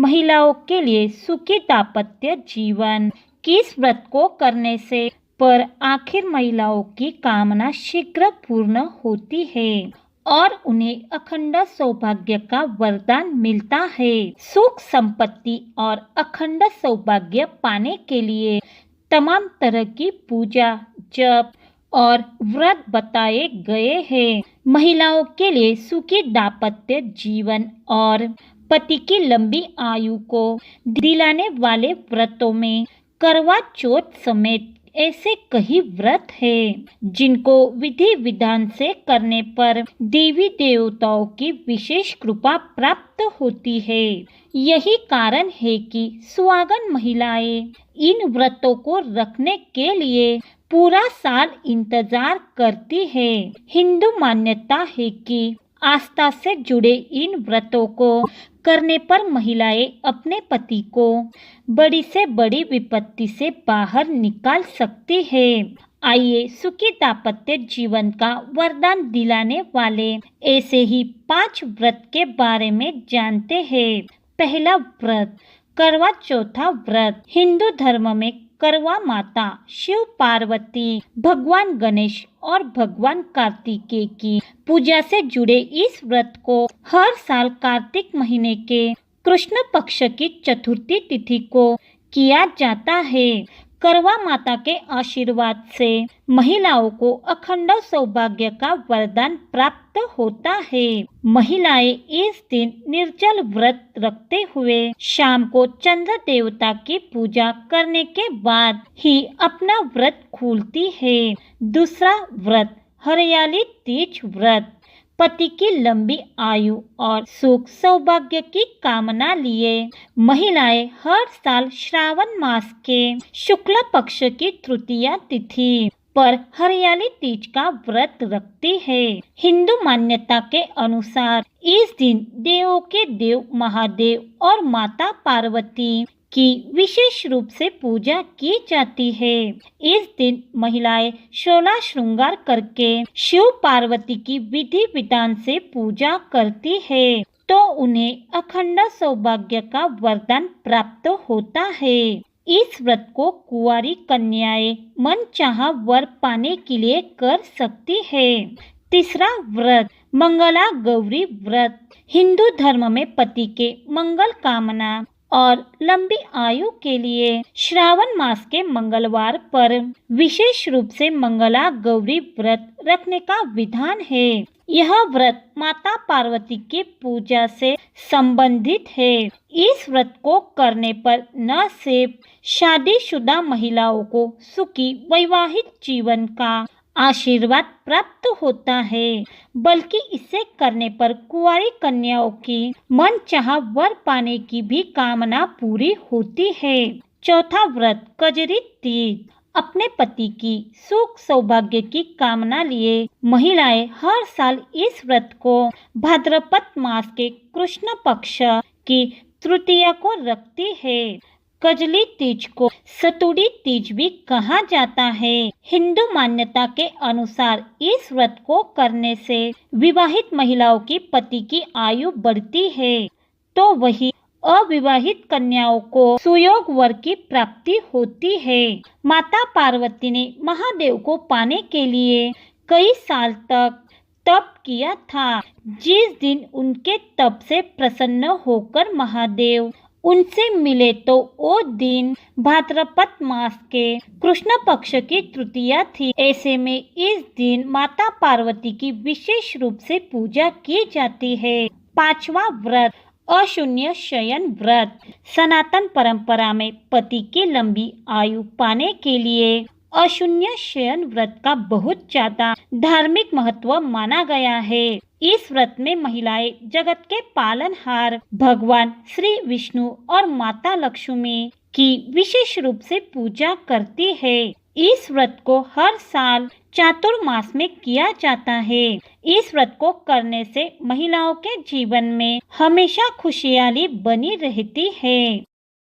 महिलाओं के लिए सुखी दाम्पत्य जीवन। किस व्रत को करने से पर आखिर महिलाओं की कामना शीघ्र पूर्ण होती है और उन्हें अखंड सौभाग्य का वरदान मिलता है। सुख संपत्ति और अखंड सौभाग्य पाने के लिए तमाम तरह की पूजा, जप और व्रत बताए गए हैं। महिलाओं के लिए सुखी दाम्पत्य जीवन और पति की लंबी आयु को दिलाने वाले व्रतों में करवा चौथ समेत ऐसे कई व्रत हैं जिनको विधि विधान से करने पर देवी देवताओं की विशेष कृपा प्राप्त होती है। यही कारण है कि सुहागन महिलाएं इन व्रतों को रखने के लिए पूरा साल इंतजार करती है। हिंदू मान्यता है कि आस्था से जुड़े इन व्रतों को करने पर महिलाएं अपने पति को बड़ी से बड़ी विपत्ति से बाहर निकाल सकती है। आइए सुखी दाम्पत्य जीवन का वरदान दिलाने वाले ऐसे ही 5 व्रत के बारे में जानते हैं। पहला व्रत करवा चौथा व्रत। हिंदू धर्म में करवा माता शिव पार्वती, भगवान गणेश और भगवान कार्तिकेय की पूजा से जुड़े इस व्रत को हर साल कार्तिक महीने के कृष्ण पक्ष की चतुर्थी तिथि को किया जाता है। करवा माता के आशीर्वाद से महिलाओं को अखंड सौभाग्य का वरदान प्राप्त होता है। महिलाएं इस दिन निर्जल व्रत रखते हुए शाम को चंद्र देवता की पूजा करने के बाद ही अपना व्रत खोलती है। दूसरा व्रत हरियाली तीज व्रत। पति की लंबी आयु और सुख सौभाग्य की कामना लिए महिलाएं हर साल श्रावण मास के शुक्ल पक्ष की तृतीया तिथि पर हरियाली तीज का व्रत रखती है। हिंदू मान्यता के अनुसार इस दिन देवों के देव महादेव और माता पार्वती की विशेष रूप से पूजा की जाती है। इस दिन महिलाएं 16 श्रृंगार करके शिव पार्वती की विधि विधान से पूजा करती है तो उन्हें अखंड सौभाग्य का वरदान प्राप्त होता है। इस व्रत को कुंवारी कन्याएं मनचाहा वर पाने के लिए कर सकती है। तीसरा व्रत मंगला गौरी व्रत। हिंदू धर्म में पति के मंगल कामना और लंबी आयु के लिए श्रावण मास के मंगलवार पर विशेष रूप से मंगला गौरी व्रत रखने का विधान है। यह व्रत माता पार्वती की पूजा से संबंधित है। इस व्रत को करने पर न सिर्फ शादीशुदा महिलाओं को सुखी वैवाहिक जीवन का आशीर्वाद प्राप्त होता है बल्कि इसे करने पर कुंवारी कन्याओं की मनचाहा वर पाने की भी कामना पूरी होती है। चौथा व्रत कजरी तीज। अपने पति की सुख सौभाग्य की कामना लिए महिलाएं हर साल इस व्रत को भाद्रपद मास के कृष्ण पक्ष की तृतीया को रखती है। कजली तीज को सतुड़ी तीज भी कहा जाता है। हिंदू मान्यता के अनुसार इस व्रत को करने से विवाहित महिलाओं की पति की आयु बढ़ती है तो वही अविवाहित कन्याओं को सुयोग वर की प्राप्ति होती है। माता पार्वती ने महादेव को पाने के लिए कई साल तक तप किया था। जिस दिन उनके तप से प्रसन्न होकर महादेव उनसे मिले तो वो दिन भाद्रपद मास के कृष्ण पक्ष की तृतीया थी। ऐसे में इस दिन माता पार्वती की विशेष रूप से पूजा की जाती है। पांचवा व्रत अशून्य शयन व्रत। सनातन परंपरा में पति की लंबी आयु पाने के लिए अशून्य शयन व्रत का बहुत ज्यादा धार्मिक महत्व माना गया है। इस व्रत में महिलाएं जगत के पालनहार भगवान श्री विष्णु और माता लक्ष्मी की विशेष रूप से पूजा करती है। इस व्रत को हर साल चातुर्मास में किया जाता है। इस व्रत को करने से महिलाओं के जीवन में हमेशा खुशहाली बनी रहती है।